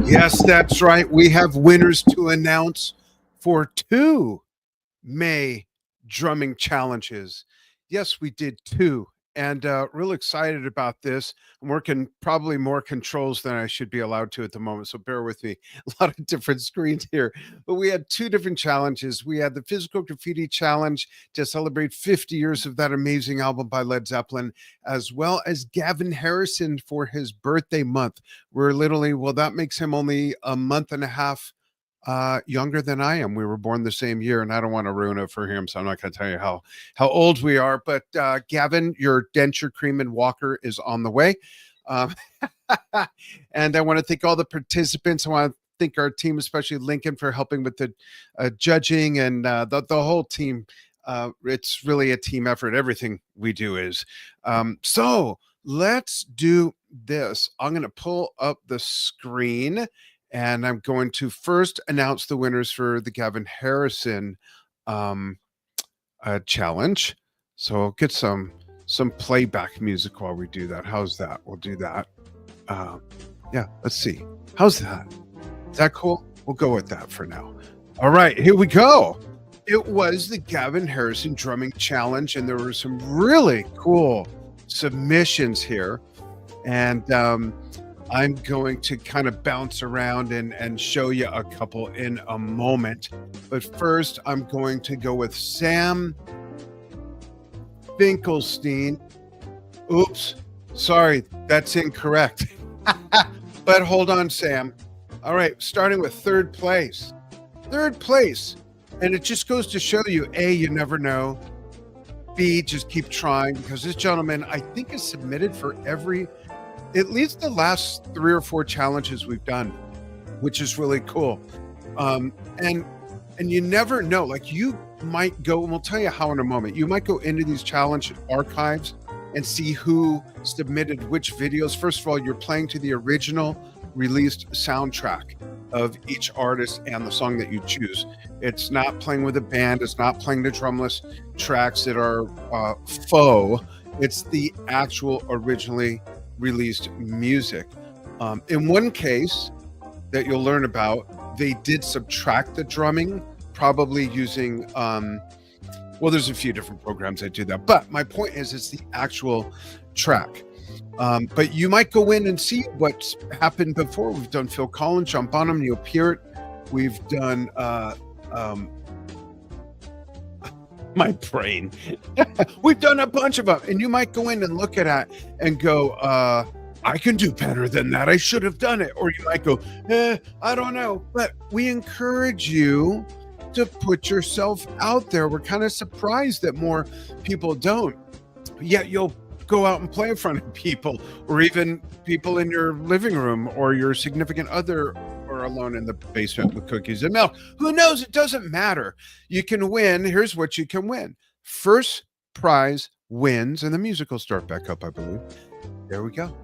Yes, that's right. We have winners to announce for 2 May drumming challenges. Yes, we did 2, and real excited about this. I'm working probably more controls than I should be allowed to at the moment, so bear with me. A lot of different screens here, but we had 2 different challenges. We had the Physical Graffiti Challenge to celebrate 50 years of that amazing album by Led Zeppelin, as well as Gavin Harrison for his birthday month. We're literally, well, that makes him only a month and a half younger than I am. We were born the same year, and I don't want to ruin it for him, so I'm not going to tell you how old we are. But Gavin, your denture cream and walker is on the way. Um, and I want to thank all the participants. I want to thank our team, especially Lincoln, for helping with the judging and the whole team. It's really a team effort. Everything we do is. So let's do this. I'm going to pull up the screen. And I'm going to first announce the winners for the Gavin Harrison challenge. So I'll get some playback music while we do that. How's that? We'll do that. Yeah, let's see. How's that? Is that cool? We'll go with that for now. All right, here we go. It was the Gavin Harrison drumming challenge, and there were some really cool submissions here. And I'm going to kind of bounce around and show you a couple in a moment. But first, I'm going to go with Sam Finkelstein. Oops, sorry, that's incorrect. But hold on, Sam. All right, starting with third place. Third place. And it just goes to show you, A, you never know. B, just keep trying, because this gentleman, I think, is submitted for at least the last 3 or 4 challenges we've done, which is really cool. And you never know, like you might go, and we'll tell you how in a moment, you might go into these challenge archives and see who submitted which videos. First of all, you're playing to the original released soundtrack of each artist and the song that you choose. It's not playing with a band. It's not playing the drumless tracks that are faux. It's the actual originally released music. In one case that you'll learn about, they did subtract the drumming, probably using well, there's a few different programs that do that, but my point is it's the actual track. But you might go in and see what's happened before. We've done Phil Collins, Jump on Him, Neil Peart. We've done my brain. We've done a bunch of them, and you might go in and look at it and go, I can do better than that. I should have done it. Or you might go, I don't know. But we encourage you to put yourself out there. We're kind of surprised that more people don't. Yet you'll go out and play in front of people, or even people in your living room, or your significant other, or alone in the basement with cookies and milk. Who knows? It doesn't matter. You can win. Here's what you can win. First prize wins, and the music will start back up, I believe. There we go.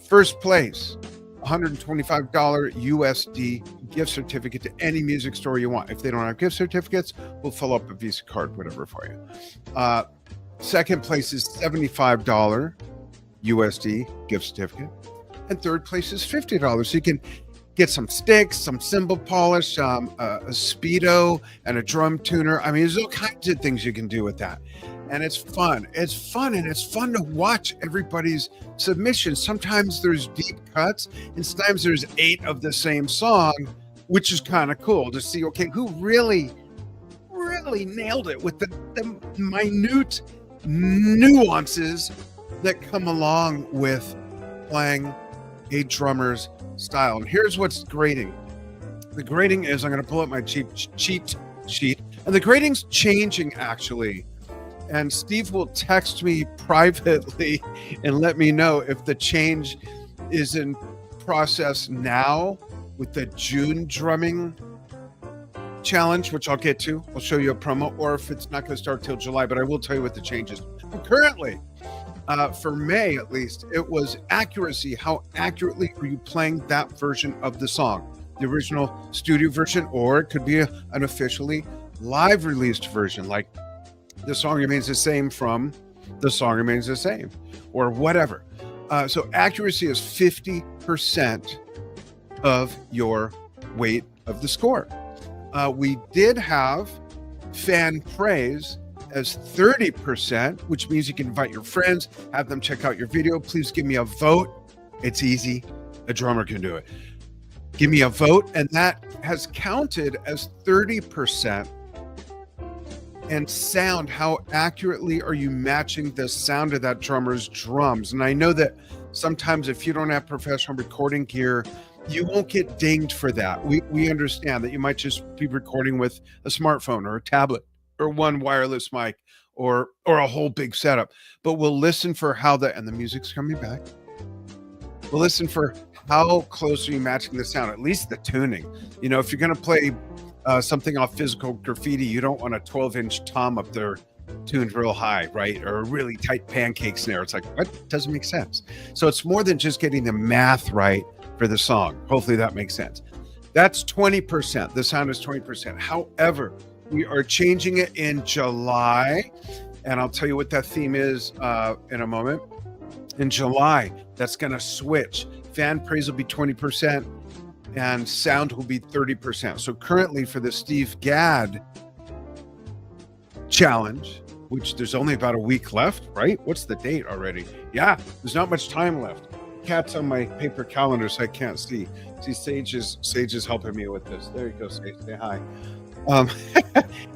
First place, $125 USD gift certificate to any music store you want. If they don't have gift certificates, we'll fill up a Visa card, whatever for you. Second place is $75 USD gift certificate. And third place is $50. So you can get some sticks, some cymbal polish, a Speedo, and a drum tuner. I mean, there's all kinds of things you can do with that. And it's fun. It's fun, and it's fun to watch everybody's submissions. Sometimes there's deep cuts, and sometimes there's 8 of the same song, which is kind of cool to see, okay, who really nailed it with the minute nuances that come along with playing a drummer's style. And here's what's grading. The grading is, I'm going to pull up my cheat sheet, and the grading's changing actually. And Steve will text me privately and let me know if the change is in process now with the June drumming challenge, which I'll get to. I'll show you a promo, or if it's not going to start till July, but I will tell you what the changes. But currently, for May at least, it was accuracy. How accurately are you playing that version of the song? The original studio version, or it could be an officially live released version, like the song remains the same from the song remains the same, or whatever. So accuracy is 50% of your weight of the score. We did have fan praise as 30%, which means you can invite your friends, have them check out your video. Please give me a vote. It's easy. A drummer can do it. Give me a vote, and that has counted as 30%. And sound, how accurately are you matching the sound of that drummer's drums? And I know that sometimes if you don't have professional recording gear, you won't get dinged for that. We understand that you might just be recording with a smartphone or a tablet or one wireless mic or a whole big setup. But we'll listen for how and the music's coming back. We'll listen for how close are you matching the sound, at least the tuning. You know, if you're going to play something off Physical Graffiti, you don't want a 12-inch tom up there tuned real high, right? Or a really tight pancake snare. It's like, what? Doesn't make sense. So it's more than just getting the math right for the song. Hopefully that makes sense. That's 20%. The sound is 20%. However, we are changing it in July, and I'll tell you what that theme is in a moment. In July, that's going to switch. Fan praise will be 20%, and sound will be 30%. So currently for the Steve Gadd challenge, which there's only about a week left, right? What's the date already? Yeah, there's not much time left. Cat's on my paper calendar, so I can't see. See, Sage is helping me with this. There you go, Sage. Say hi.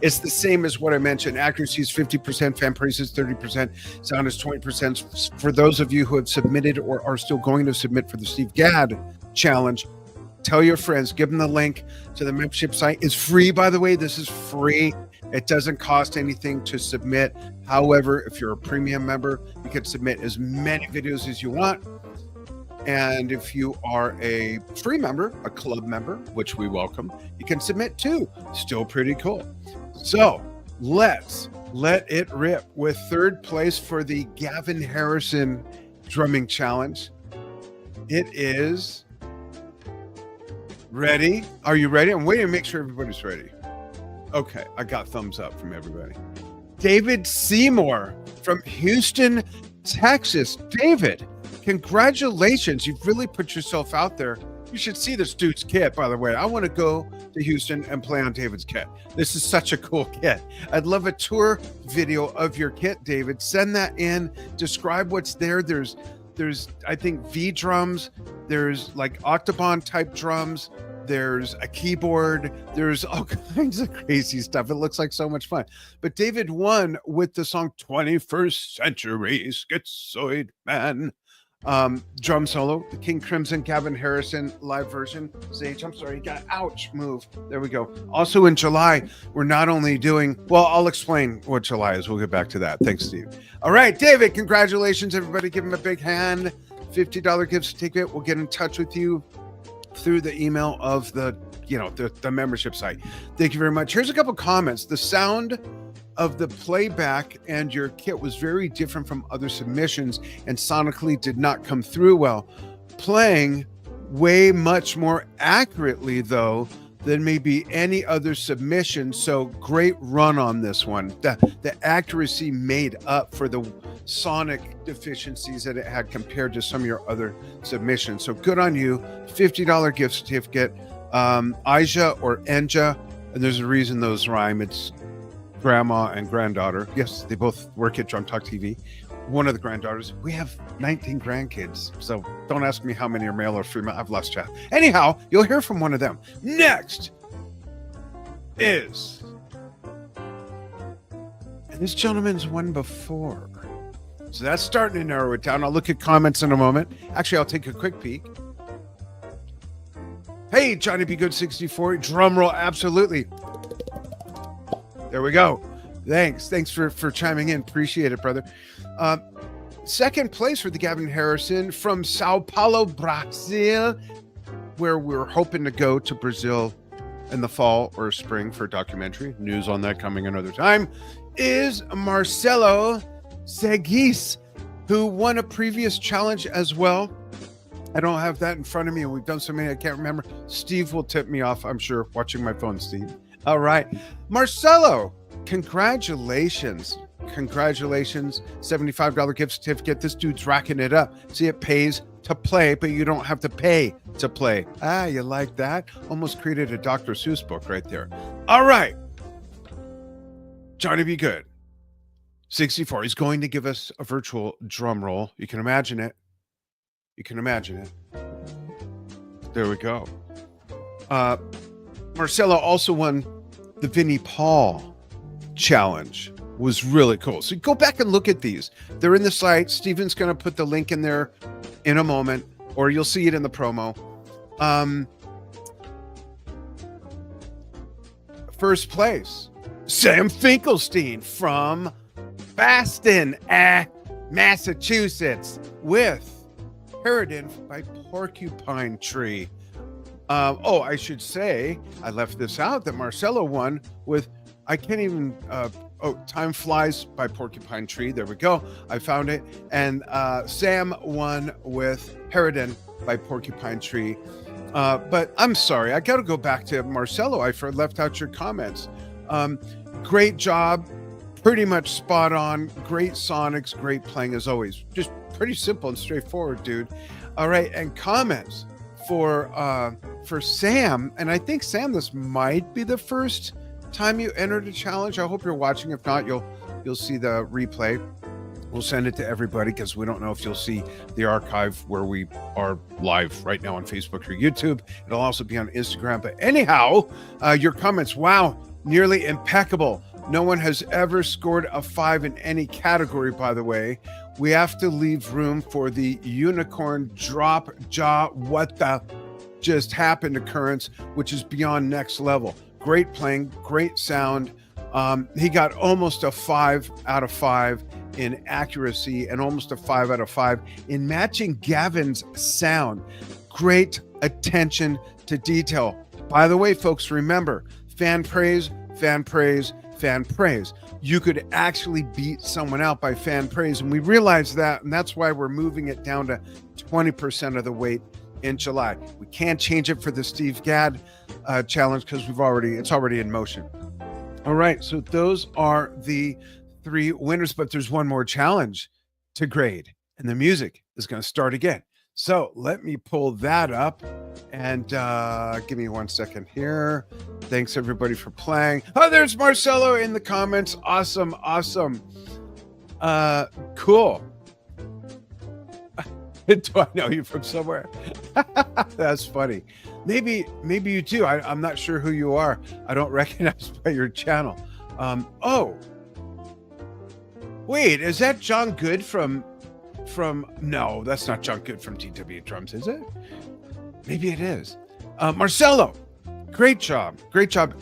It's the same as what I mentioned. Accuracy is 50%, fan praise is 30%, sound is 20%. For those of you who have submitted or are still going to submit for the Steve Gadd challenge, tell your friends, give them the link to the membership site. It's free, by the way. This is free. It doesn't cost anything to submit. However, if you're a premium member, you can submit as many videos as you want. And if you are a free member, a club member, which we welcome, you can submit too. Still pretty cool. So let's let it rip with third place for the Gavin Harrison drumming challenge. It is ready. Are you ready? I'm waiting to make sure everybody's ready. Okay, I got thumbs up from everybody. David Seymour from Houston, Texas. David, congratulations. You've really put yourself out there. You should see this dude's kit, by the way. I want to go to Houston and play on David's kit. This is such a cool kit. I'd love a tour video of your kit, David. Send that in. Describe what's there. There's I think V drums. There's like Octobon type drums. There's a keyboard. There's all kinds of crazy stuff. It looks like so much fun. But David won with the song 21st Century Schizoid Man. Drum solo, the King Crimson Gavin Harrison live version. Sage, I'm sorry, you got ouch move. There we go. Also in July, we're not only doing, well, I'll explain what July is. We'll get back to that. Thanks, Steve. All right, David, congratulations, everybody. Give him a big hand. $50 gift certificate. We'll get in touch with you through the email of the membership site. Thank you very much. Here's a couple comments. The sound of the playback and your kit was very different from other submissions and sonically did not come through well. Playing way much more accurately though than maybe any other submission. So great run on this one. The accuracy made up for the sonic deficiencies that it had compared to some of your other submissions. So good on you. $50 gift certificate. Aja or Enja, and there's a reason those rhyme. It's grandma and granddaughter. Yes, they both work at Drum Talk TV. One of the granddaughters. We have 19 grandkids, so don't ask me how many are male or female. I've lost track. Anyhow, you'll hear from one of them. Next is, and this gentleman's one before, so that's starting to narrow it down. I'll look at comments in a moment. Actually, I'll take a quick peek. Hey, Johnny B. Good 64, drum roll, absolutely. There we go. Thanks for chiming in. Appreciate it, brother. Second place for the Gavin Harrison from Sao Paulo, Brazil, where we're hoping to go to Brazil in the fall or spring for a documentary. News on that coming another time. Is Marcelo Seguis, who won a previous challenge as well. I don't have that in front of me, and we've done so many I can't remember. Steve will tip me off, I'm sure. Watching my phone, Steve. All right. Marcelo, congratulations. $75 gift certificate. This dude's racking it up. See, it pays to play, but you don't have to pay to play. Ah, you like that? Almost created a Dr. Seuss book right there. All right. Johnny Be Good. 64. He's going to give us a virtual drum roll. You can imagine it. You can imagine it. There we go. Marcelo also won the Vinnie Paul challenge. Was really cool. So go back and look at these. They're in the site. Steven's going to put the link in there in a moment, or you'll see it in the promo. First place, Sam Finkelstein from Boston, Massachusetts, with Paradin by Porcupine Tree. I should say, I left this out, that Marcelo won with, I can't even, Time Flies by Porcupine Tree. There we go. I found it. And Sam won with Paradin by Porcupine Tree. But I'm sorry, I got to go back to Marcelo. I left out your comments. Great job. Pretty much spot on. Great sonics. Great playing as always. Just pretty simple and straightforward, dude. All right. And comments for Sam. And I think, Sam, this might be the first time you entered a challenge. I hope you're watching. If not, you'll see the replay. We'll send it to everybody because we don't know if you'll see the archive where we are live right now on Facebook or YouTube. It'll also be on Instagram. But anyhow, your comments, wow, nearly impeccable. No one has ever scored a 5 in any category, by the way. We have to leave room for the unicorn drop jaw what the just happened occurrence, which is beyond next level. Great playing, great sound. He got almost a 5 out of 5 in accuracy and almost a 5 out of 5 in matching Gavin's sound. Great attention to detail. By the way, folks, remember, fan praise, fan praise, fan praise. You could actually beat someone out by fan praise, and we realize that, and that's why we're moving it down to 20% of the weight in July. We can't change it for the Steve Gadd challenge because it's already in motion. All right, so those are the 3 winners, but there's one more challenge to grade, and the music is going to start again. So let me pull that up, and give me 1 second here. Thanks everybody for playing. Oh, there's Marcelo in the comments. Awesome. Cool. Do I know you from somewhere? That's funny. Maybe you do. I'm not sure who you are. I don't recognize by your channel. Wait, is that John Good from? No, that's not John Good from TW Drums, is it? Maybe it is. Marcelo, great job,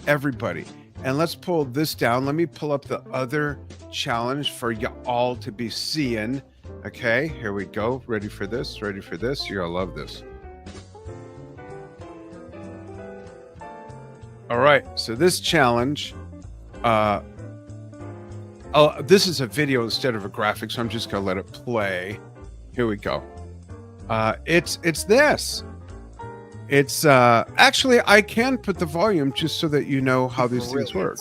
everybody. And let's pull this down. Let me pull up the other challenge for you all to be seeing. Okay, here we go. Ready for this? You're gonna love this. All right, so this challenge, this is a video instead of a graphic, so I'm just gonna let it play. Here we go. It's this. It's actually, I can put the volume just so that you know how these things work.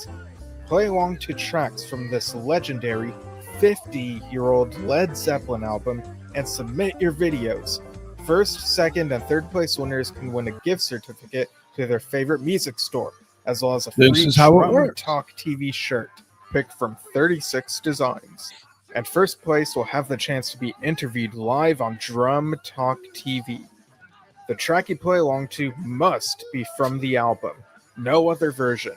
Play along to tracks from this legendary 50-year-old Led Zeppelin album and submit your videos. First, second, and third place winners can win a gift certificate to their favorite music store, as well as a free Drum Talk TV shirt picked from 36 designs. And first place will have the chance to be interviewed live on Drum Talk TV. The track you play along to must be from the album, no other version.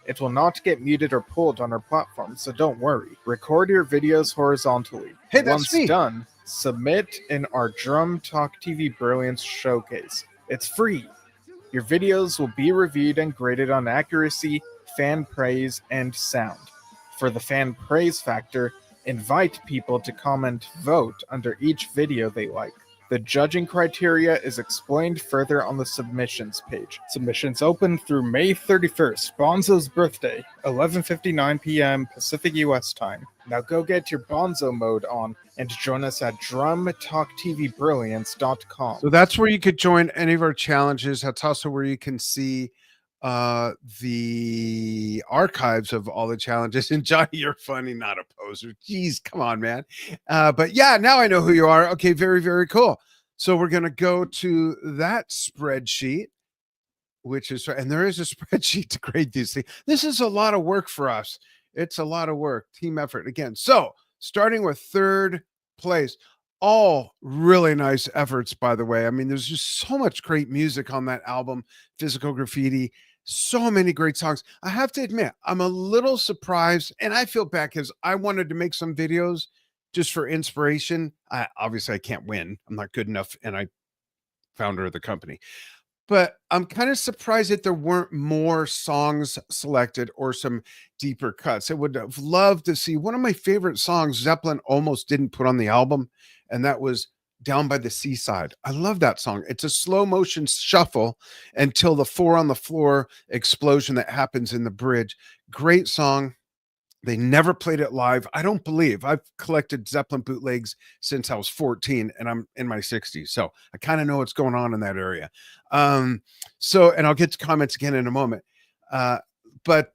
It will not get muted or pulled on our platform, so don't worry. Record your videos horizontally. Hey, that's Once done, submit in our Drum Talk TV Brilliance Showcase. It's free. Your videos will be reviewed and graded on accuracy, fan praise, and sound. For the fan praise factor, invite people to vote under each video they like. The judging criteria is explained further on the submissions page. Submissions open through May 31st, Bonzo's birthday, 11:59 p.m. Pacific US time. Now go get your Bonzo mode on and join us at drumtalktvbrilliance.com. So that's where you could join any of our challenges. That's also where you can see the archives of all the challenges. And Johnny, you're funny, not a poser. Jeez, come on, man. But yeah, now I know who you are. Okay, very, very cool. So we're going to go to that spreadsheet, which is, and there is a spreadsheet to grade these things. This is a lot of work for us. It's a lot of work, team effort again. So starting with third place, all really nice efforts, by the way. I mean, there's just so much great music on that album, Physical Graffiti. So many great songs. I have to admit, I'm a little surprised, and I feel bad because I wanted to make some videos just for inspiration. Obviously, I can't win. I'm not good enough, and I founder of the company. But I'm kind of surprised that there weren't more songs selected or some deeper cuts. I would have loved to see one of my favorite songs Zeppelin almost didn't put on the album, and that was Down by the Seaside. I love that song. It's a slow motion shuffle until the four on the floor explosion that happens in the bridge. Great song. They never played it live. I don't believe. I've collected Zeppelin bootlegs since I was 14 and I'm in my 60s. So I kind of know what's going on in that area. And I'll get to comments again in a moment. But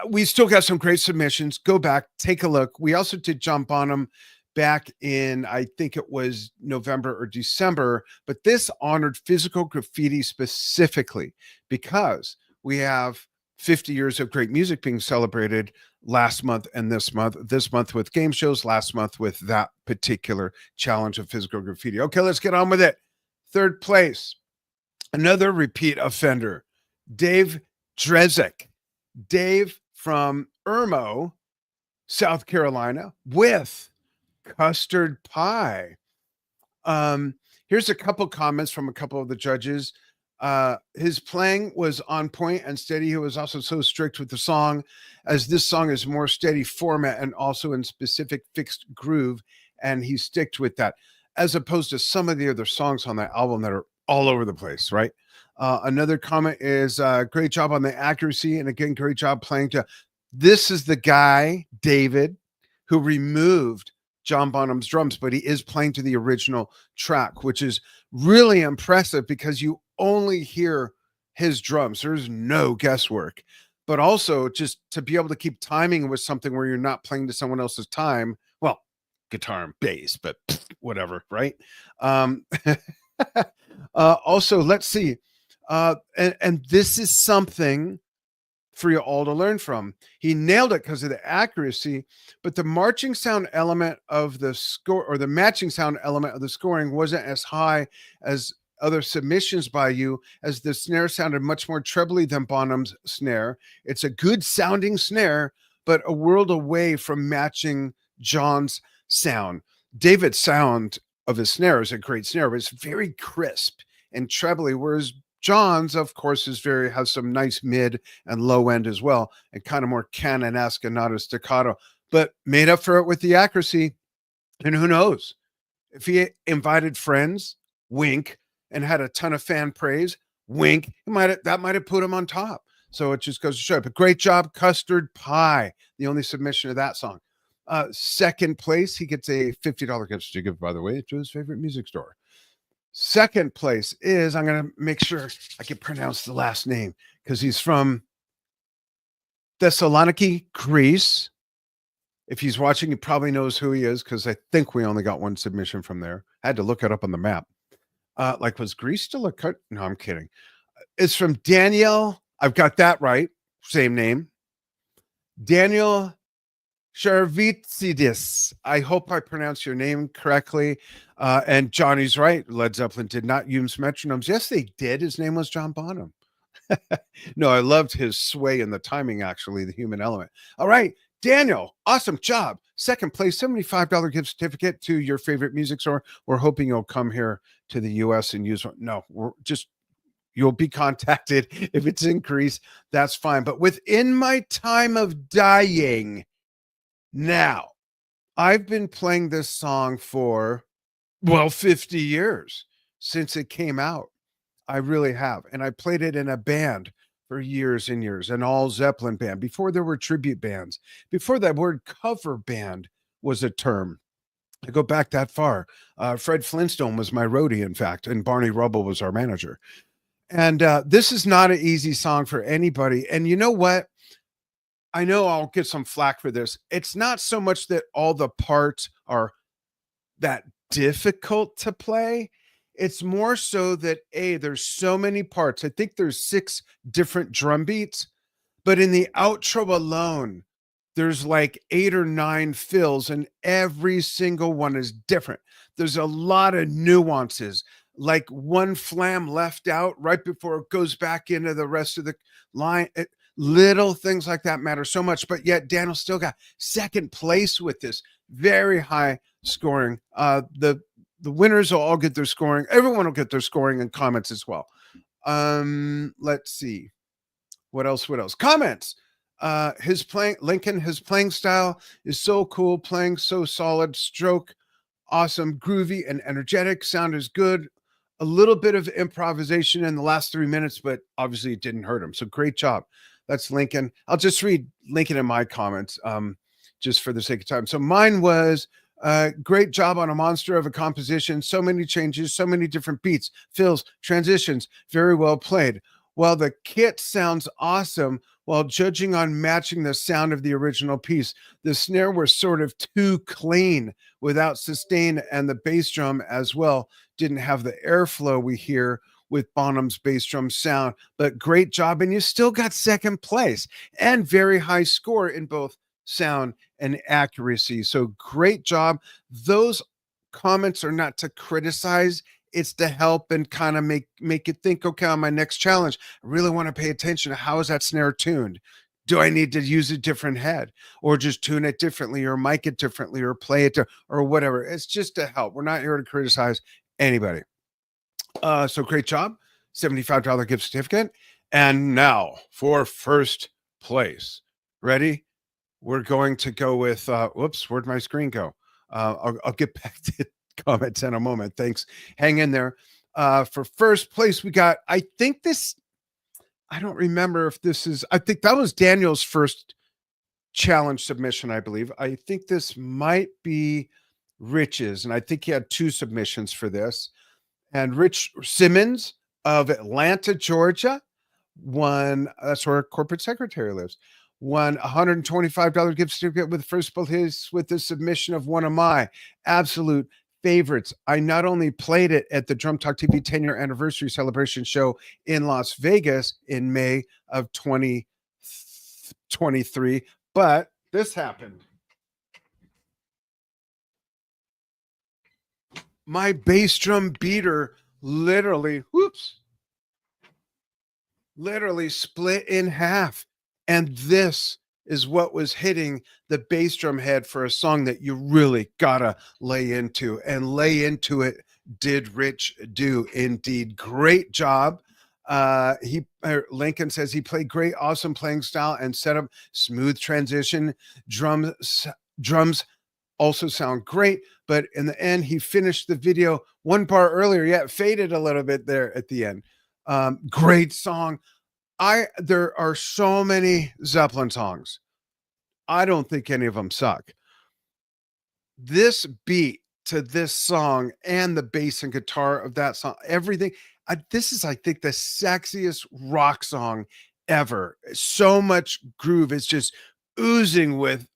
we still got some great submissions. Go back, take a look. We also did John Bonham back in, I think it was November or December, but this honored Physical Graffiti specifically because we have 50 years of great music being celebrated last month and this month with game shows, last month with that particular challenge of Physical Graffiti. Okay, let's get on with it. Third place, another repeat offender, Dave Drezik. Dave from Irmo, South Carolina, with Custard Pie. Here's a couple comments from a couple of the judges. His playing was on point and steady. He was also so strict with the song, as this song is more steady format and also in specific fixed groove, and he sticked with that, as opposed to some of the other songs on that album that are all over the place, right? Another comment is great job on the accuracy, and again, great job playing to. This is the guy, David, who removed John Bonham's drums, but he is playing to the original track, which is really impressive because you only hear his drums. There's no guesswork, but also just to be able to keep timing with something where you're not playing to someone else's time. Well, guitar and bass, but whatever, right? Also, let's see. And this is something for you all to learn from. He nailed it because of the accuracy, but the marching sound element of the score, or the matching sound element of the scoring, wasn't as high as other submissions by you, as the snare sounded much more trebly than Bonham's snare. It's a good sounding snare, but a world away from matching John's sound. David's sound of his snare is a great snare, but it's very crisp and trebly, whereas John's, of course, has some nice mid and low end as well, and kind of more canon-esque and not as staccato, but made up for it with the accuracy. And who knows? If he invited friends, wink, and had a ton of fan praise, wink, that might have put him on top. So it just goes to show. But great job, Custard Pie, the only submission of that song. Second place, he gets a $50 gift certificate, by the way, to his favorite music store. Second place is, I'm going to make sure I can pronounce the last name because he's from Thessaloniki, Greece. If he's watching, he probably knows who he is because I think we only got one submission from there. I had to look it up on the map. Was Greece still a cut? No, I'm kidding. It's from Daniel. I've got that right. Same name. Daniel Sharvitsidis. I hope I pronounced your name correctly. And Johnny's right. Led Zeppelin did not use metronomes. Yes, they did. His name was John Bonham. No, I loved his sway and the timing, actually, the human element. All right, Daniel, awesome job. Second place, $75 gift certificate to your favorite music store. We're hoping you'll come here to the U.S. and use one. No, you'll be contacted if it's increased. That's fine. But within my time of dying, now, I've been playing this song for, 50 years since it came out. I really have. And I played it in a band for years and years, an all Zeppelin band, before there were tribute bands, before that word cover band was a term. I go back that far. Fred Flintstone was my roadie, in fact, and Barney Rubble was our manager. And this is not an easy song for anybody. And you know what? I know I'll get some flack for this. It's not so much that all the parts are that difficult to play. It's more so that there's so many parts. I think there's 6 different drum beats, but in the outro alone, there's like 8 or 9 fills, and every single one is different. There's a lot of nuances, like one flam left out right before it goes back into the rest of the line. Little things like that matter so much, but yet Daniel still got second place with this very high scoring. The winners will all get their scoring. Everyone will get their scoring and comments as well. Let's see. What else? What else? Comments. His playing style is so cool, playing so solid, stroke, awesome, groovy, and energetic. Sound is good. A little bit of improvisation in the last 3 minutes, but obviously it didn't hurt him. So great job. That's Lincoln. I'll just read Lincoln in my comments, just for the sake of time. So mine was great job on a monster of a composition. So many changes, so many different beats, fills, transitions. Very well played. While the kit sounds awesome, while judging on matching the sound of the original piece, the snare was sort of too clean without sustain, and the bass drum as well didn't have the airflow we hear with Bonham's bass drum sound. But great job, and you still got second place and very high score in both sound and accuracy. So great job. Those comments are not to criticize, it's to help and kind of make you think, okay, on my next challenge, I really want to pay attention to how is that snare tuned. Do I need to use a different head, or just tune it differently, or mic it differently, or play it or whatever? It's just to help. We're not here to criticize anybody. So great job. $75 gift certificate. And now for first place. Ready? We're going to go with whoops, where'd my screen go? I'll get back to comments in a moment. Thanks. Hang in there. For first place, we got, I don't remember if this is, I think that was Daniel's first challenge submission, I believe. I think this might be Rich's, and I think he had 2 submissions for this. And Rich Simmons of Atlanta, Georgia, won, that's where our corporate secretary lives, won $125 gift certificate with first place with the submission of one of my absolute favorites. I not only played it at the Drum Talk TV 10-year anniversary celebration show in Las Vegas in May of 2023, but this happened. My bass drum beater literally split in half. And this is what was hitting the bass drum head for a song that you really gotta lay into. And lay into it did Rich do indeed. Great job. Lincoln says he played great, awesome playing style and setup, smooth transition. Drums also sound great, but in the end, he finished the video one part earlier. Yeah, it faded a little bit there at the end. Great song. There are so many Zeppelin songs. I don't think any of them suck. This beat to this song and the bass and guitar of that song, everything. This is, I think, the sexiest rock song ever. So much groove. It's just oozing with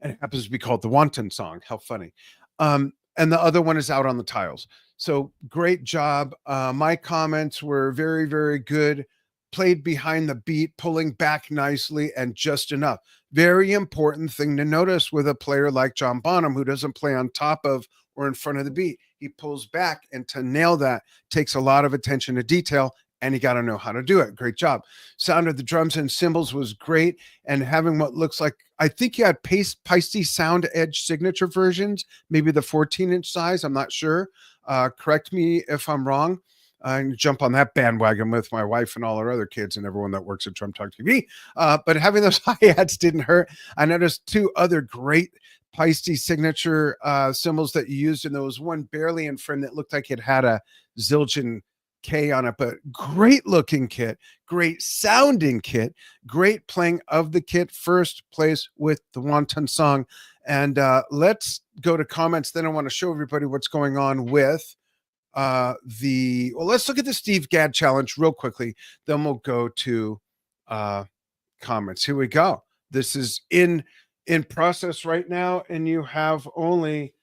and it happens to be called the Wanton Song. How funny. And the other one is Out on the Tiles. So great job. My comments were very, very good. Played behind the beat, pulling back nicely and just enough. Very important thing to notice with a player like John Bonham, who doesn't play on top of or in front of the beat. He pulls back, and to nail that takes a lot of attention to detail, and you got to know how to do it. Great job. Sound of the drums and cymbals was great, and having what looks like, I think you had Peisty Sound Edge signature versions, maybe the 14-inch size. I'm not sure. Correct me if I'm wrong. I jump on that bandwagon with my wife and all our other kids and everyone that works at Drum Talk TV. But having those hi-hats didn't hurt. I noticed 2 other great Peisty signature cymbals that you used, and there was one barely in frame that looked like it had a Zildjian K on it, but great looking kit, great sounding kit, great playing of the kit. First place with the Wanton Song. And let's go to comments. Then I want to show everybody what's going on with let's look at the Steve Gadd challenge real quickly. Then we'll go to comments. Here we go. This is in process right now, and you have only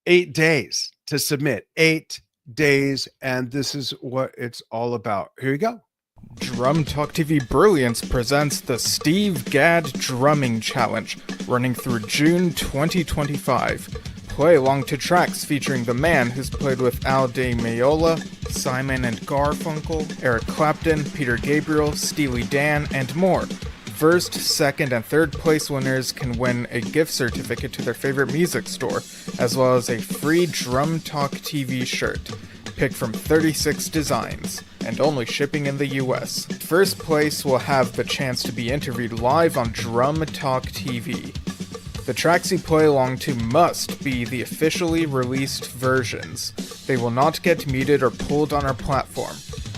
8 days to submit. 8 days, and this is what it's all about. Here you go. Drum Talk TV Brilliance presents the Steve Gadd Drumming Challenge, running through June 2025. Play along to tracks featuring the man who's played with Al Di Meola, Simon and Garfunkel, Eric Clapton, Peter Gabriel, Steely Dan, and more. First, second, and third place winners can win a gift certificate to their favorite music store, as well as a free Drum Talk TV shirt. Pick from 36 designs, and only shipping in the US. First place will have the chance to be interviewed live on Drum Talk TV. The tracks you play along to must be the officially released versions. They will not get muted or pulled on our platform.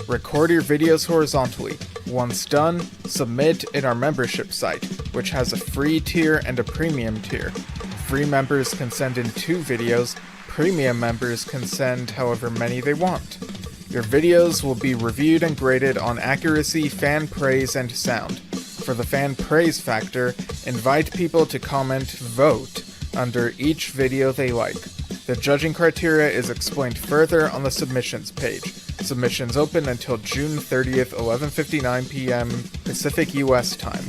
Record your videos horizontally. Once done, submit in our membership site, which has a free tier and a premium tier. Free members can send in 2 videos, premium members can send however many they want. Your videos will be reviewed and graded on accuracy, fan praise, and sound. For the fan praise factor, invite people to comment vote under each video they like. The judging criteria is explained further on the submissions page. Submissions open until June 30th, 11:59 p.m. Pacific US time.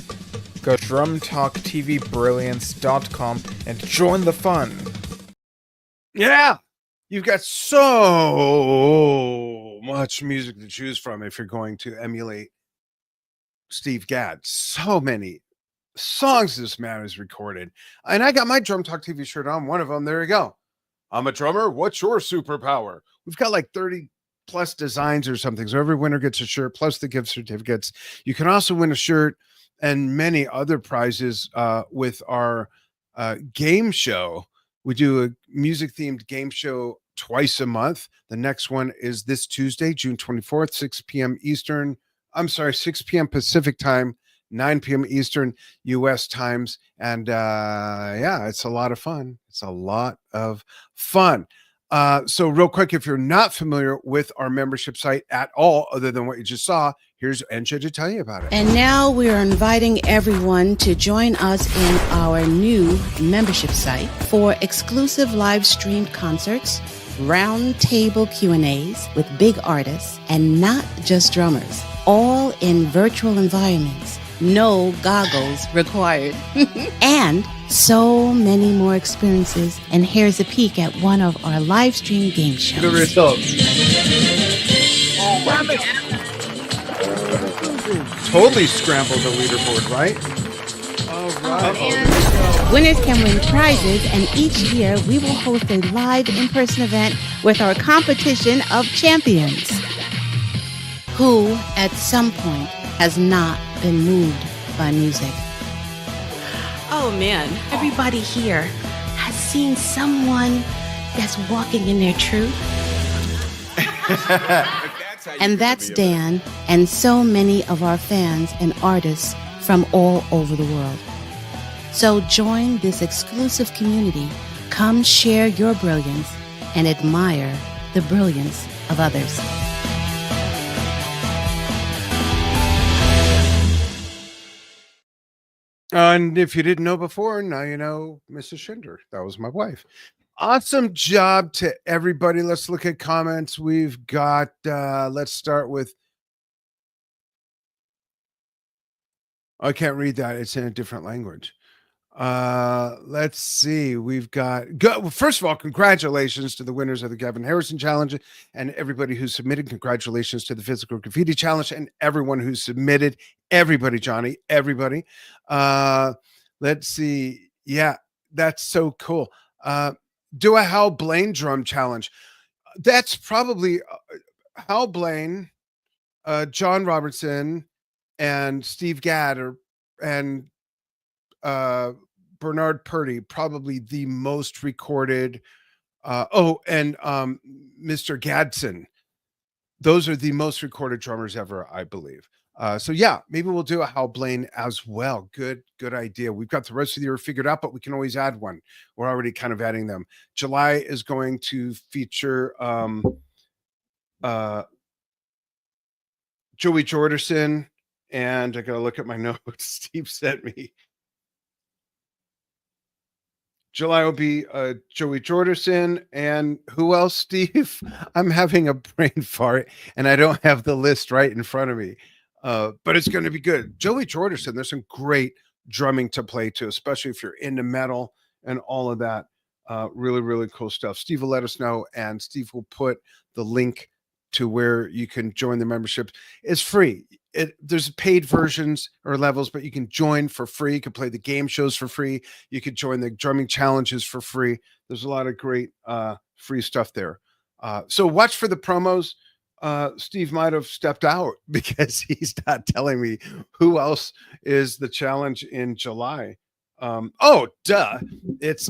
Go to drumtalktvbrilliance.com and join the fun. Yeah, you've got so much music to choose from if you're going to emulate Steve Gadd. So many songs this man has recorded. And I got my Drum Talk TV shirt on. One of them, there you go. I'm a drummer. What's your superpower? We've got like 30 plus designs or something. So every winner gets a shirt plus the gift certificates. You can also win a shirt and many other prizes with our game show. We do a music themed game show twice a month. The next one is this Tuesday, June 24th, 6 p.m. Eastern. I'm sorry, 6 p.m. Pacific time, 9 p.m. Eastern US times. And yeah, it's a lot of fun. It's a lot of fun. So real quick, if you're not familiar with our membership site at all, other than what you just saw, here's Encha to tell you about it. And now we are inviting everyone to join us in our new membership site for exclusive live streamed concerts, round table Q&As with big artists, and not just drummers, all in virtual environments. No goggles required. And so many more experiences. And here's a peek at one of our live stream game shows. The results. Totally scrambled the leaderboard, right? All right. Winners can win prizes, and each year we will host a live in-person event with our competition of champions, who at some point has not been moved by music. Oh man, everybody here has seen someone that's walking in their truth. And that's Dan and so many of our fans and artists from all over the world. So join this exclusive community. Come share your brilliance and admire the brilliance of others. And if you didn't know before, now you know Mrs. Schinder. That was my wife. Awesome job to everybody. Let's look at comments. We've got, let's start with, I can't read that. It's in a different language. Let's see. We've got, first of all, congratulations to the winners of the Gavin Harrison Challenge and everybody who submitted. Congratulations to the Physical Graffiti Challenge and everyone who submitted. Everybody, Johnny, everybody. Let's see. Yeah, that's so cool. Do a Hal Blaine drum challenge. That's probably Hal Blaine, John Robertson, and Steve Gadd and Bernard Purdy, probably the most recorded. And Mr. Gadsden. Those are the most recorded drummers ever, I believe. So yeah, maybe we'll do a Hal Blaine as well. Good idea. We've got the rest of the year figured out, but we can always add one. We're already kind of adding them. July is going to feature Joey Jordison, and I gotta look at my notes Steve sent me. July will be Joey Jordison. And who else, Steve? I'm having a brain fart and I don't have the list right in front of me. But it's going to be good. Joey Jordison, there's some great drumming to play to, especially if you're into metal and all of that. Really, really cool stuff. Steve will let us know, and Steve will put the link to where you can join the membership. It's free. There's paid versions or levels, but you can join for free. You can play the game shows for free. You could join the drumming challenges for free. There's a lot of great free stuff there. So watch for the promos. Steve might have stepped out because he's not telling me who else is the challenge in July. Oh, duh. It's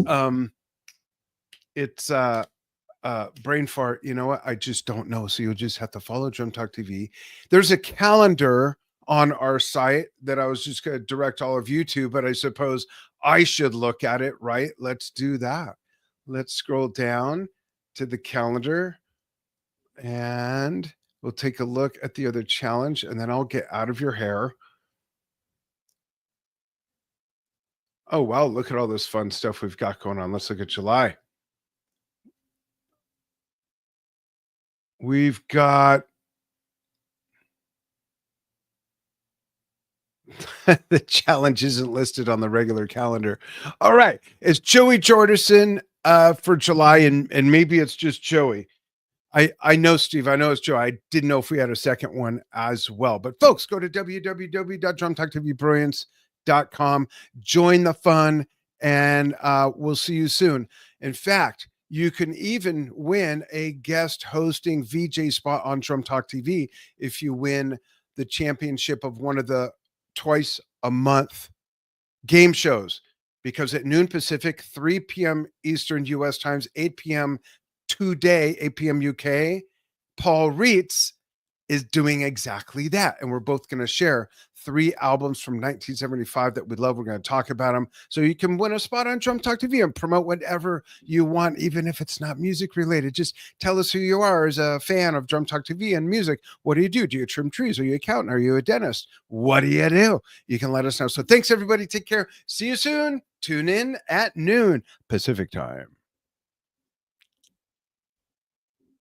brain fart. You know what? I just don't know. So you'll just have to follow Drum Talk TV. There's a calendar on our site that I was just going to direct all of you to, but I suppose I should look at it, right? Let's do that. Let's scroll down to the calendar and we'll take a look at the other challenge, and then I'll get out of your hair. Oh, wow. Look at all this fun stuff we've got going on. Let's look at July. We've got the challenge isn't listed on the regular calendar. All right. It's Joey Jordison for July, and maybe it's just Joey. I know, Steve. I know it's Joe. I didn't know if we had a second one as well. But folks, go to www.drumtalktvbrilliance.com. Join the fun, and we'll see you soon. In fact, you can even win a guest hosting VJ spot on Drum Talk TV if you win the championship of one of the twice a month game shows. Because at noon Pacific, 3 p.m. Eastern U.S. times, 8 p.m. today, 8 p.m. UK, Paul Reitz is doing exactly that. And we're both going to share 3 albums from 1975 that we love. We're going to talk about them. So you can win a spot on Drum Talk TV and promote whatever you want, even if it's not music related. Just tell us who you are as a fan of Drum Talk TV and music. What do you do? Do you trim trees? Are you an accountant? Are you a dentist? What do you do? You can let us know. So thanks, everybody. Take care. See you soon. Tune in at noon Pacific time.